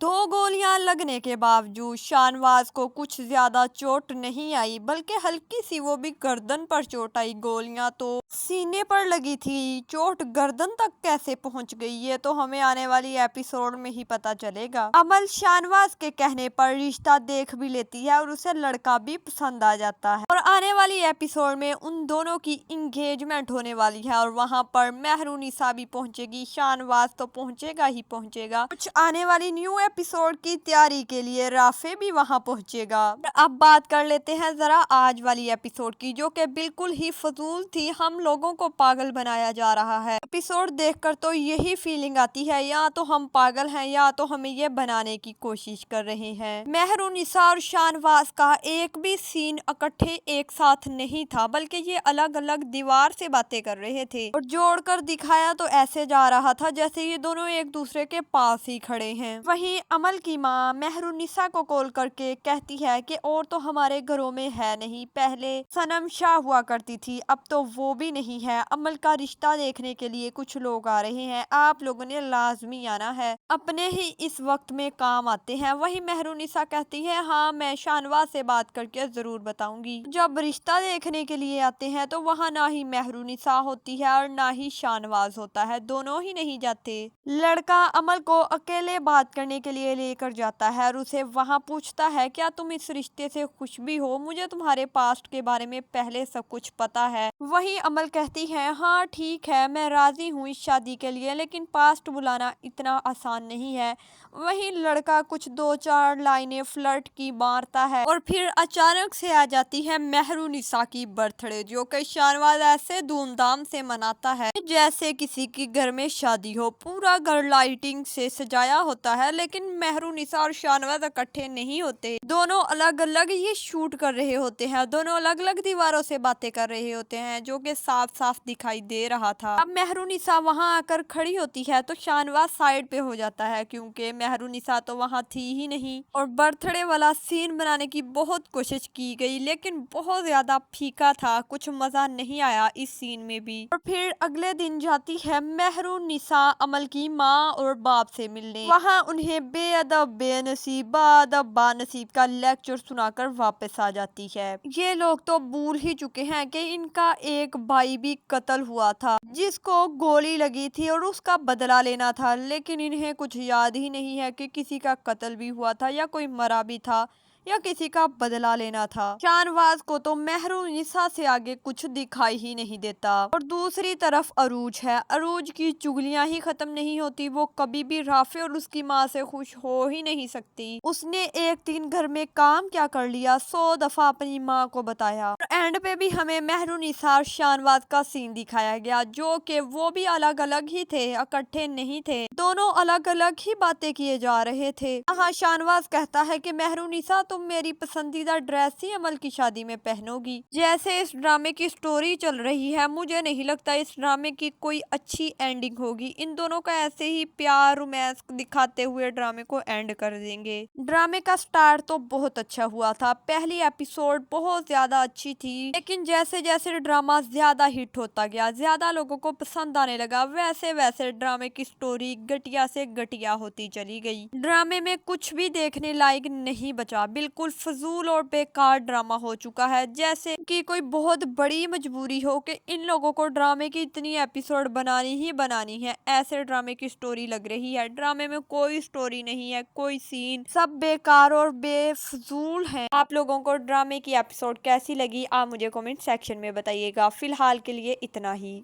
दो गोलियां लगने के बावजूद शाहनवाज को कुछ ज्यादा चोट नहीं आई, बल्कि हल्की सी वो भी गर्दन पर चोट आई। गोलियां तो सीने पर लगी थी, चोट गर्दन तक कैसे पहुंच गई ये तो हमें आने वाली एपिसोड में ही पता चलेगा। अमल शाहनवाज के कहने पर रिश्ता देख भी लेती है और उसे लड़का भी पसंद आ जाता है और आने वाली एपिसोड में उन दोनों की इंगेजमेंट होने वाली है और वहां पर मेहरुनिसा भी पहुंचेगी। शाहनवाज तो पहुंचेगा ही पहुंचेगा। कुछ आने वाली न्यू एपिसोड की तैयारी के लिए राफे भी वहां पहुंचेगा। अब बात कर लेते हैं जरा आज वाली एपिसोड की, जो कि बिल्कुल ही फजूल थी। हम लोगों को पागल बनाया जा रहा है। एपिसोड देखकर तो यही फीलिंग आती है, या तो हम पागल हैं या तो हमें ये बनाने की कोशिश कर रहे हैं। मेहरुनिसा और शाहनवाज का एक भी सीन इकट्ठे एक साथ नहीं था, बल्कि ये अलग अलग दीवार से बातें कर रहे थे और जोड़कर दिखाया तो ऐसे जा रहा था जैसे ये दोनों एक दूसरे के पास ही खड़े हैं। वहीं अमल की माँ मेहरुनिसा को कॉल करके कहती है कि और तो हमारे घरों में है नहीं, पहले सनम शाह हुआ करती थी, अब तो वो भी नहीं है। अमल का रिश्ता देखने के लिए कुछ लोग आ रहे हैं, आप लोगों ने लाजमी आना है, अपने ही इस वक्त में काम आते हैं। वही मेहरुनिसा कहती है हाँ मैं शाहनवाज से बात करके जरूर बताऊंगी। जब रिश्ता देखने के लिए आते हैं तो वहाँ ना ही मेहरुनिसा होती है और ना ही शाहनवाज होता है, दोनों ही नहीं जाते। लड़का अमल को अकेले बात करने के लिए लेकर जाता है और उसे वहाँ पूछता है क्या तुम इस रिश्ते से खुश भी हो, मुझे तुम्हारे पास्ट के बारे में पहले सब कुछ पता है। वही अमल कहती है हाँ ठीक है मैं राजी हूँ इस शादी के लिए, लेकिन पास्ट बुलाना इतना आसान नहीं है। वही लड़का कुछ दो चार लाइनें फ्लर्ट की मारता है और फिर अचानक से आ जाती है मेहरुनिसा की बर्थडे, जो कि शाहनवाज ऐसे धूमधाम से मनाता है जैसे किसी की घर में शादी हो। पूरा घर लाइटिंग से सजाया होता है, लेकिन मेहरुनिसा और शाहनवाज इकट्ठे नहीं होते, दोनों अलग अलग ये शूट कर रहे होते हैं, दोनों अलग अलग दीवारों से बातें कर रहे होते हैं, जो कि साफ साफ दिखाई दे रहा था। अब मेहरुनिसा वहां आकर खड़ी होती है तो शाहनवाज साइड पे हो जाता है, क्योंकि मेहरुनिसा तो वहां थी ही नहीं और बर्थडे वाला सीन बनाने की बहुत कोशिश की गई, लेकिन बहुत ज्यादा फीका था, कुछ मजा नहीं आया इस सीन में भी। और फिर अगले दिन जाती है मेहरुनिसा अमल की माँ और बाप से मिलने। वहाँ उन्हें बेअदब बेनसीब बाअदब बानसीब का लेक्चर सुनाकर वापस आ जाती है। ये लोग तो भूल ही चुके हैं कि इनका एक भाई भी कत्ल हुआ था, जिसको गोली लगी थी और उसका बदला लेना था, लेकिन इन्हें कुछ याद ही नहीं है कि किसी का कत्ल भी हुआ था या कोई मरा भी था या किसी का बदला लेना था। शाहनवाज को तो मेहरुनिसा से आगे कुछ दिखाई ही नहीं देता। और दूसरी तरफ अरूज है, अरूज की चुगलियां ही खत्म नहीं होती, वो कभी भी राफे और उसकी माँ से खुश हो ही नहीं सकती। उसने एक दिन घर में काम क्या कर लिया, 100 दफा अपनी माँ को बताया। एंड पे भी हमें मेहरुनिसा और शाहनवाज का सीन दिखाया गया, जो कि वो भी अलग अलग ही थे, इकट्ठे नहीं थे, दोनों अलग अलग ही बातें किए जा रहे थे। हाँ शाहनवाज कहता है कि मेहरुनिसा तुम मेरी पसंदीदा ड्रेस ही अमल की शादी में पहनोगी। जैसे इस ड्रामे की स्टोरी चल रही है, मुझे नहीं लगता इस ड्रामे की कोई अच्छी एंडिंग होगी। इन दोनों का ऐसे ही प्यार रोमांस दिखाते हुए ड्रामे को एंड कर देंगे। ड्रामे का स्टार्ट तो बहुत अच्छा हुआ था, पहली एपिसोड बहुत ज्यादा अच्छी थी, लेकिन जैसे जैसे ड्रामा ज्यादा हिट होता गया, ज्यादा लोगों को पसंद आने लगा, वैसे वैसे ड्रामे की स्टोरी घटिया से घटिया होती चली गई। ड्रामे में कुछ भी देखने लायक नहीं बचा, बिल्कुल फजूल और बेकार ड्रामा हो चुका है, जैसे कि कोई बहुत बड़ी मजबूरी हो कि इन लोगों को ड्रामे की इतनी एपिसोड बनानी ही बनानी है, ऐसे ड्रामे की स्टोरी लग रही है। ड्रामे में कोई स्टोरी नहीं है, कोई सीन, सब बेकार और बेफजूल है। आप लोगों को ड्रामे की एपिसोड कैसी लगी आप मुझे कमेंट सेक्शन में बताइएगा। फिलहाल के लिए इतना ही।